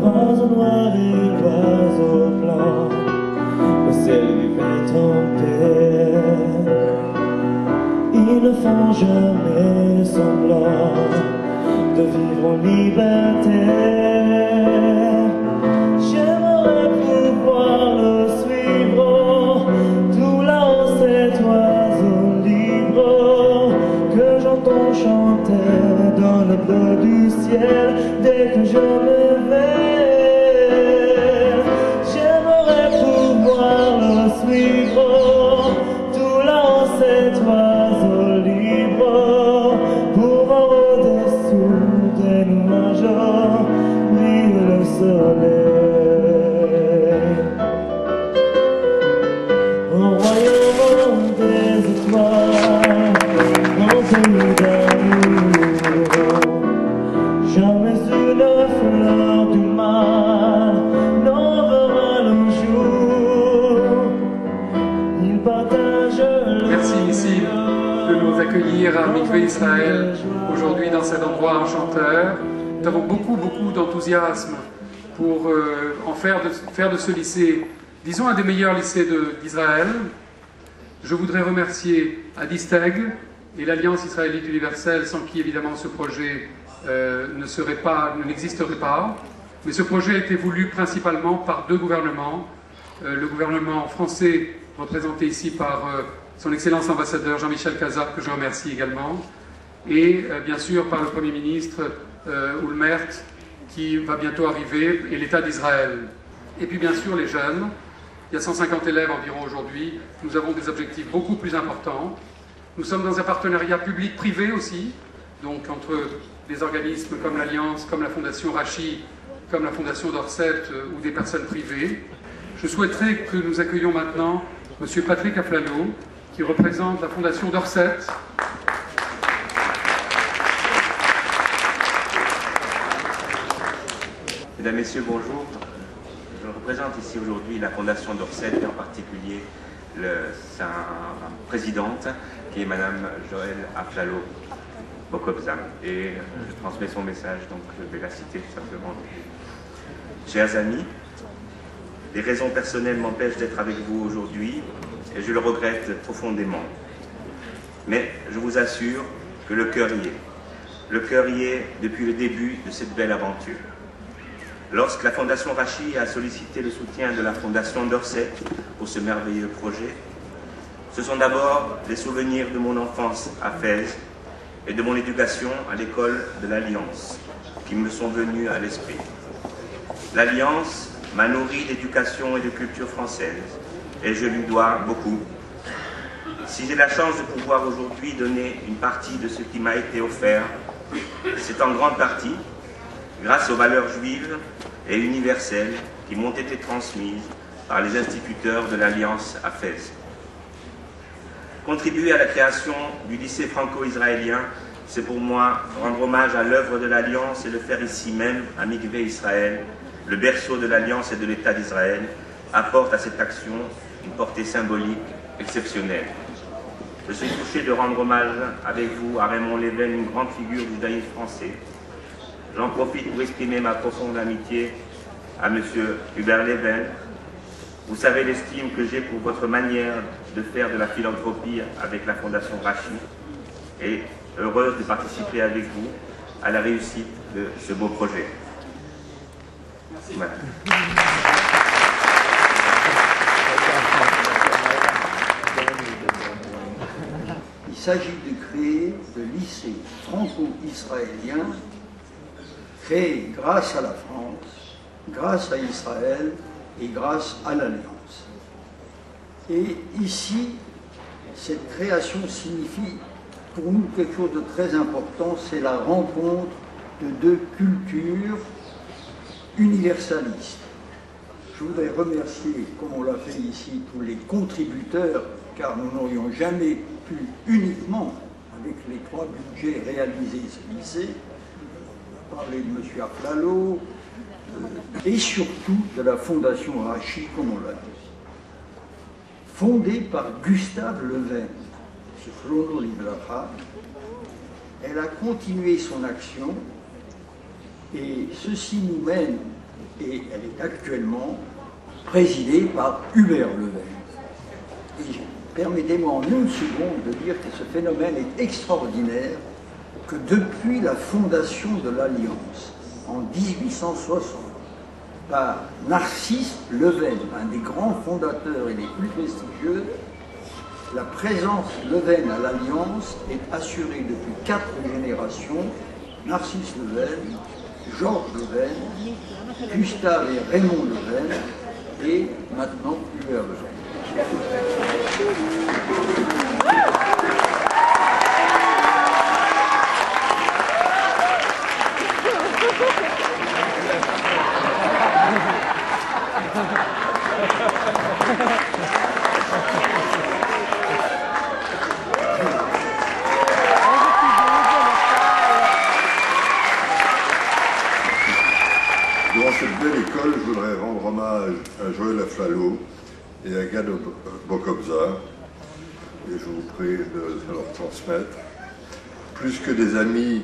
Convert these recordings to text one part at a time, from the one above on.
L'oiseau noir et l'oiseau blanc, le ciel vivait en paix. Ils ne font jamais semblant de vivre en liberté. J'aimerais pouvoir le suivre, tout là-haut cet oiseau libre que j'entends chanter dans le bleu du ciel dès que je me lève. J'aimerais pouvoir le suivre, tout là-haut cet oiseau libre, pour voir au-dessous des nuages brille le soleil. Au royaume des étoiles, au pays d'amour, jamais une fleur du mal n'enverra le jour. Il partage le Merci ici de nous accueillir à Mikvé Israël aujourd'hui dans cet endroit enchanteur. Nous avons beaucoup d'enthousiasme pour faire de ce lycée, disons, un des meilleurs lycées d'Israël. Je voudrais remercier Adisteg et l'Alliance israélite universelle, sans qui évidemment ce projet n'existerait pas. Mais ce projet a été voulu principalement par deux gouvernements. Le gouvernement français, représenté ici par son Excellence ambassadeur Jean-Michel Cazard, que je remercie également, et bien sûr par le Premier ministre Olmert, qui va bientôt arriver, et l'État d'Israël. Et puis bien sûr les jeunes. Il y a 150 élèves environ aujourd'hui. Nous avons des objectifs beaucoup plus importants. Nous sommes dans un partenariat public-privé aussi, donc entre des organismes comme l'Alliance, comme la Fondation Rachi, comme la Fondation d'Orsett ou des personnes privées. Je souhaiterais que nous accueillions maintenant M. Patrick Aflalo, qui représente la Fondation d'Orsett. Mesdames, Messieurs, bonjour. Je représente ici aujourd'hui la Fondation d'Orsett et en particulier sa présidente qui est Madame Joël Aflalo Bokobzam. Et je transmets son message, donc je vais la citer tout simplement. Chers amis, des raisons personnelles m'empêchent d'être avec vous aujourd'hui et je le regrette profondément. Mais je vous assure que le cœur y est. Le cœur y est depuis le début de cette belle aventure. Lorsque la Fondation Rachi a sollicité le soutien de la Fondation d'Orsett pour ce merveilleux projet, ce sont d'abord les souvenirs de mon enfance à Fès et de mon éducation à l'école de l'Alliance qui me sont venus à l'esprit. L'Alliance m'a nourri d'éducation et de culture française et je lui dois beaucoup. Si j'ai la chance de pouvoir aujourd'hui donner une partie de ce qui m'a été offert, c'est en grande partie grâce aux valeurs juives et universelles qui m'ont été transmises par les instituteurs de l'Alliance à Fès. Contribuer à la création du lycée franco-israélien, c'est pour moi rendre hommage à l'œuvre de l'Alliance et le faire ici même à Mikvé Israël, le berceau de l'Alliance et de l'État d'Israël, apporte à cette action une portée symbolique exceptionnelle. Je suis touché de rendre hommage avec vous à Raymond Leven, une grande figure du judaïsme français. J'en profite pour exprimer ma profonde amitié à M. Hubert Leven. Vous savez l'estime que j'ai pour votre manière de faire de la philanthropie avec la Fondation Rachi et heureuse de participer avec vous à la réussite de ce beau projet. Merci. Voilà. Il s'agit de créer le lycée franco-israélien créé grâce à la France, grâce à Israël et grâce à l'Alliance. Et ici, cette création signifie pour nous quelque chose de très important, c'est la rencontre de deux cultures universalistes. Je voudrais remercier, comme on l'a fait ici, tous les contributeurs, car nous n'aurions jamais pu uniquement, avec les 3 budgets, réaliser ce lycée. On a parlé de M. Aflalo, de et surtout de la Fondation Rachid, comme on l'a dit. Fondée par Gustave Leven, Zichrono Livracha, elle a continué son action et ceci nous mène, et elle est actuellement présidée par Hubert Leven. Et permettez-moi en une seconde de dire que ce phénomène est extraordinaire, que depuis la fondation de l'Alliance, en 1860, par Narcisse Leven, un des grands fondateurs et des plus prestigieux, la présence Leven à l'Alliance est assurée depuis 4 générations. Narcisse Leven, Georges Leven, Gustave et Raymond Leven, et maintenant Hubert Leven. Durant cette belle école, je voudrais rendre hommage à Joël Aflalo et à Gad Bokobza, et je vous prie de leur transmettre. Plus que des amis,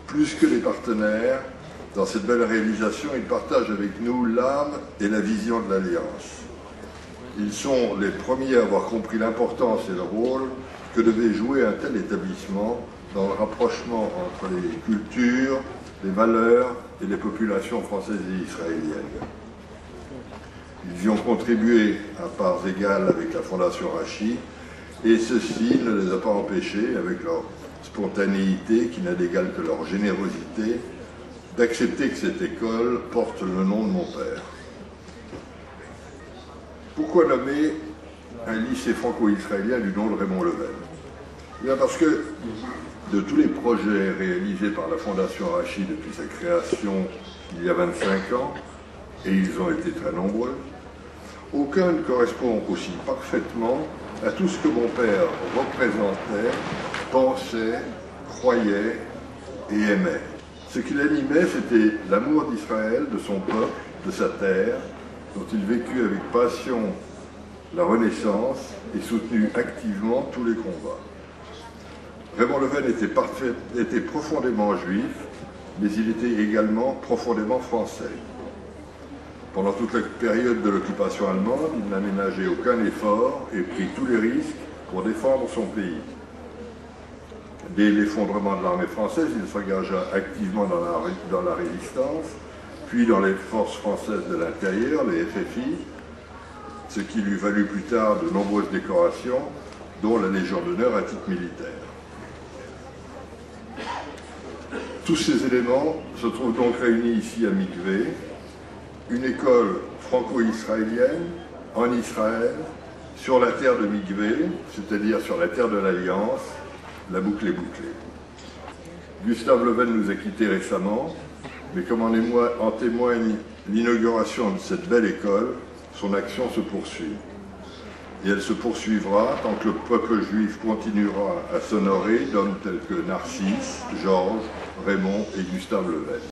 plus que des partenaires, dans cette belle réalisation, ils partagent avec nous l'âme et la vision de l'Alliance. Ils sont les premiers à avoir compris l'importance et le rôle que devait jouer un tel établissement dans le rapprochement entre les cultures, les valeurs et les populations françaises et israéliennes. Ils y ont contribué à parts égales avec la Fondation Rachid, et ceci ne les a pas empêchés, avec leur spontanéité qui n'a d'égal que leur générosité, d'accepter que cette école porte le nom de mon père. Pourquoi nommer un lycée franco-israélien du nom de Raymond Leven? Eh bien parce que de tous les projets réalisés par la Fondation Rachid depuis sa création il y a 25 ans, et ils ont été très nombreux, aucun ne correspond aussi parfaitement à tout ce que mon père représentait, pensait, croyait et aimait. Ce qui l'animait, c'était l'amour d'Israël, de son peuple, de sa terre, dont il vécut avec passion la Renaissance et soutenu activement tous les combats. Raymond Leven était profondément juif, mais il était également profondément français. Pendant toute la période de l'occupation allemande, il n'a ménagé aucun effort et pris tous les risques pour défendre son pays. Dès l'effondrement de l'armée française, il s'engagea activement dans la résistance, puis dans les forces françaises de l'intérieur, les FFI, ce qui lui valut plus tard de nombreuses décorations, dont la Légion d'honneur à titre militaire. Tous ces éléments se trouvent donc réunis ici à Mikvé, une école franco-israélienne en Israël, sur la terre de Mikvé, c'est-à-dire sur la terre de l'Alliance. La boucle est bouclée. Gustave Leven nous a quittés récemment, mais comme en témoigne l'inauguration de cette belle école, son action se poursuit. Et elle se poursuivra tant que le peuple juif continuera à s'honorer d'hommes tels que Narcisse, Georges, Raymond et Gustave Leven.